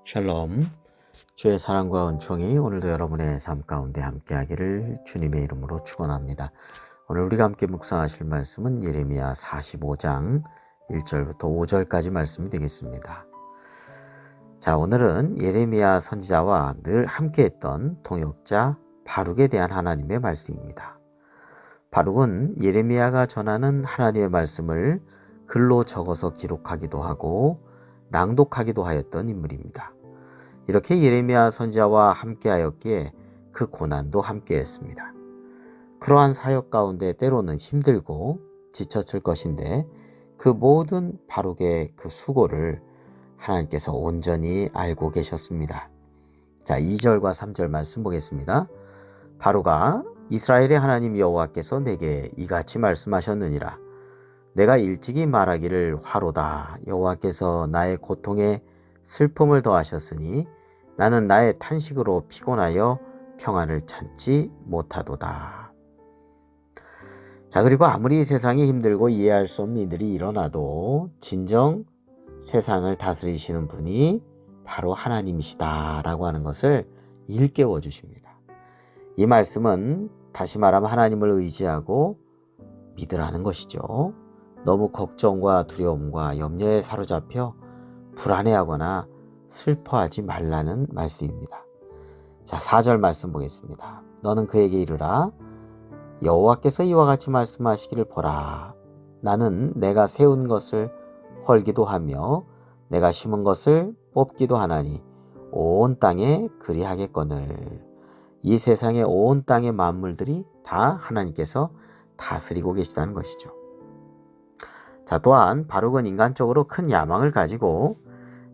샬롬. 주의 사랑과 은총이 오늘도 여러분의 삶 가운데 함께하기를 주님의 이름으로 축원합니다. 오늘 우리가 함께 묵상하실 말씀은 예레미야 45장 1절부터 5절까지 말씀이 되겠습니다. 자, 오늘은 예레미야 선지자와 늘 함께했던 동역자 바룩에 대한 하나님의 말씀입니다. 바룩은 예레미야가 전하는 하나님의 말씀을 글로 적어서 기록하기도 하고 낭독하기도 하였던 인물입니다. 이렇게 예레미야 선지자와 함께하였기에 그 고난도 함께했습니다. 그러한 사역 가운데 때로는 힘들고 지쳤을 것인데 그 모든 바룩의 그 수고를 하나님께서 온전히 알고 계셨습니다. 자, 2절과 3절 말씀 보겠습니다. 바룩아, 이스라엘의 하나님 여호와께서 내게 이같이 말씀하셨느니라. 내가 일찍이 말하기를 화로다. 여호와께서 나의 고통에 슬픔을 더하셨으니 나는 나의 탄식으로 피곤하여 평안을 찾지 못하도다. 자, 그리고 아무리 세상이 힘들고 이해할 수 없는 일들이 일어나도 진정 세상을 다스리시는 분이 바로 하나님이시다라고 하는 것을 일깨워 주십니다. 이 말씀은 다시 말하면 하나님을 의지하고 믿으라는 것이죠. 너무 걱정과 두려움과 염려에 사로잡혀 불안해하거나 슬퍼하지 말라는 말씀입니다. 자, 4절 말씀 보겠습니다. 너는 그에게 이르라. 여호와께서 이와 같이 말씀하시기를 보라. 나는 내가 세운 것을 헐기도 하며 내가 심은 것을 뽑기도 하나니 온 땅에 그리하겠거늘. 이 세상의 온 땅의 만물들이 다 하나님께서 다스리고 계시다는 것이죠. 자, 또한 바룩은 인간적으로 큰 야망을 가지고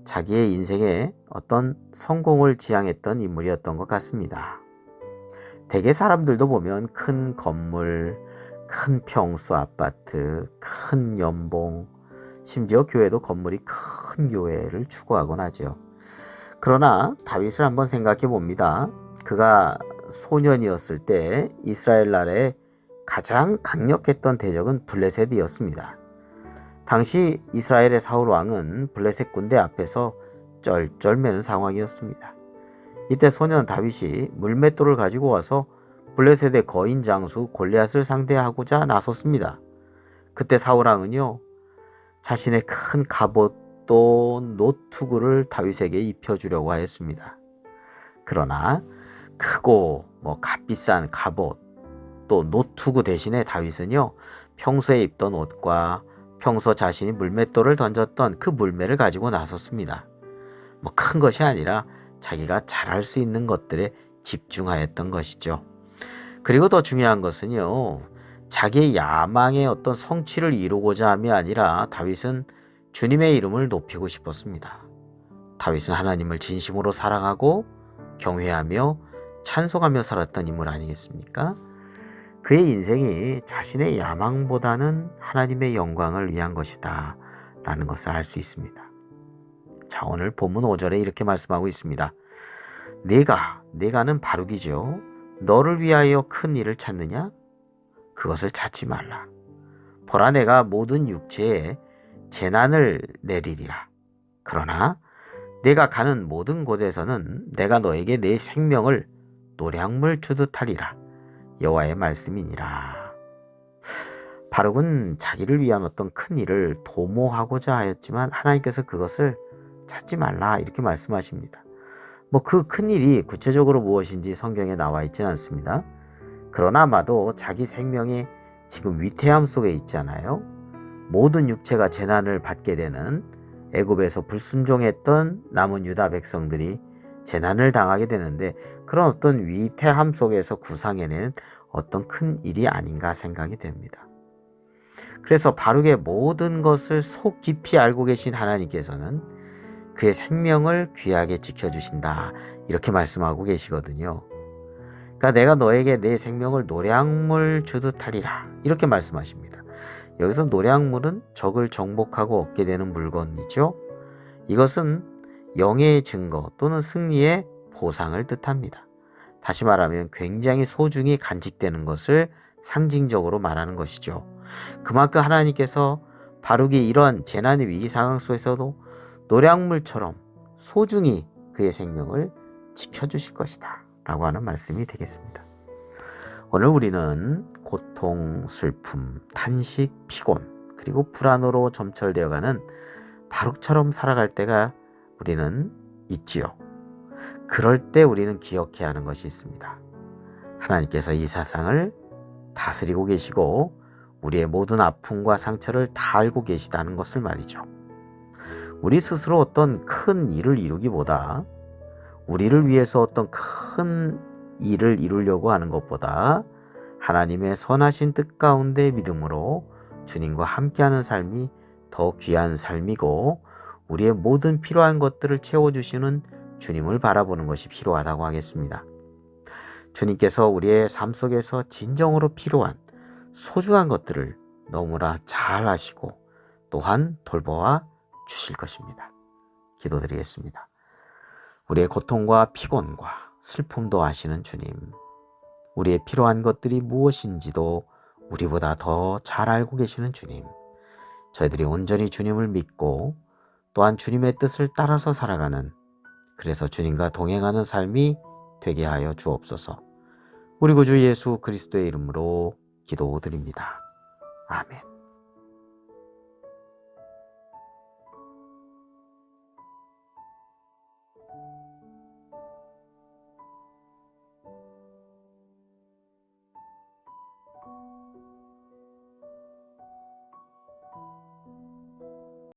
자기의 인생에 어떤 성공을 지향했던 인물이었던 것 같습니다. 대개 사람들도 보면 큰 건물, 큰 평수 아파트, 큰 연봉, 심지어 교회도 건물이 큰 교회를 추구하곤 하죠. 그러나 다윗을 한번 생각해 봅니다. 그가 소년이었을 때 이스라엘 나라에 가장 강력했던 대적은 블레셋이었습니다. 당시 이스라엘의 사울 왕은 블레셋 군대 앞에서 쩔쩔매는 상황이었습니다. 이때 소년 다윗이 물맷돌을 가지고 와서 블레셋의 거인 장수 골리앗을 상대하고자 나섰습니다. 그때 사울 왕은요, 자신의 큰 갑옷 또 노투구를 다윗에게 입혀주려고 하였습니다. 그러나 크고 값비싼 갑옷 또 노투구 대신에 다윗은요, 평소에 입던 옷과 평소 자신이 물맷돌을 던졌던 그 물매를 가지고 나섰습니다. 큰 것이 아니라 자기가 잘할 수 있는 것들에 집중하였던 것이죠. 그리고 더 중요한 것은요, 자기의 야망의 어떤 성취를 이루고자 함이 아니라 다윗은 주님의 이름을 높이고 싶었습니다. 다윗은 하나님을 진심으로 사랑하고 경외하며 찬송하며 살았던 인물 아니겠습니까? 그의 인생이 자신의 야망보다는 하나님의 영광을 위한 것이다 라는 것을 알 수 있습니다. 자, 오늘 본문 5절에 이렇게 말씀하고 있습니다. 내가는 바룩이죠. 너를 위하여 큰 일을 찾느냐? 그것을 찾지 말라. 보라, 내가 모든 육체에 재난을 내리리라. 그러나 내가 가는 모든 곳에서는 내가 너에게 내 생명을 노량물 주듯 하리라. 여호와의 말씀이니라. 바룩은 자기를 위한 어떤 큰 일을 도모하고자 하였지만 하나님께서 그것을 찾지 말라 이렇게 말씀하십니다. 그 큰 일이 구체적으로 무엇인지 성경에 나와 있지는 않습니다. 그러나 아마도 자기 생명이 지금 위태함 속에 있잖아요. 모든 육체가 재난을 받게 되는 애굽에서 불순종했던 남은 유다 백성들이 재난을 당하게 되는데 그런 어떤 위태함 속에서 구상해낸 어떤 큰 일이 아닌가 생각이 됩니다. 그래서 바룩의 모든 것을 속 깊이 알고 계신 하나님께서는 그의 생명을 귀하게 지켜주신다 이렇게 말씀하고 계시거든요. 그러니까 내가 너에게 내 생명을 노량물 주듯 하리라 이렇게 말씀하십니다. 여기서 노량물은 적을 정복하고 얻게 되는 물건이죠. 이것은 영예의 증거 또는 승리의 보상을 뜻합니다. 다시 말하면 굉장히 소중히 간직되는 것을 상징적으로 말하는 것이죠. 그만큼 하나님께서 바룩이 이러한 재난의 위기 상황 속에서도 노량물처럼 소중히 그의 생명을 지켜주실 것이다 라고 하는 말씀이 되겠습니다. 오늘 우리는 고통, 슬픔, 탄식, 피곤, 그리고 불안으로 점철되어가는 바룩처럼 살아갈 때가 우리는 있지요. 그럴 때 우리는 기억해야 하는 것이 있습니다. 하나님께서 이 세상을 다스리고 계시고 우리의 모든 아픔과 상처를 다 알고 계시다는 것을 말이죠. 우리 스스로 어떤 큰 일을 이루기보다, 우리를 위해서 어떤 큰 일을 이루려고 하는 것보다 하나님의 선하신 뜻 가운데 믿음으로 주님과 함께하는 삶이 더 귀한 삶이고, 우리의 모든 필요한 것들을 채워주시는 주님을 바라보는 것이 필요하다고 하겠습니다. 주님께서 우리의 삶 속에서 진정으로 필요한 소중한 것들을 너무나 잘 아시고 또한 돌보아 주실 것입니다. 기도드리겠습니다. 우리의 고통과 피곤과 슬픔도 아시는 주님, 우리의 필요한 것들이 무엇인지도 우리보다 더 잘 알고 계시는 주님, 저희들이 온전히 주님을 믿고 또한 주님의 뜻을 따라서 살아가는, 그래서 주님과 동행하는 삶이 되게 하여 주옵소서. 우리 구주 예수 그리스도의 이름으로 기도드립니다. 아멘.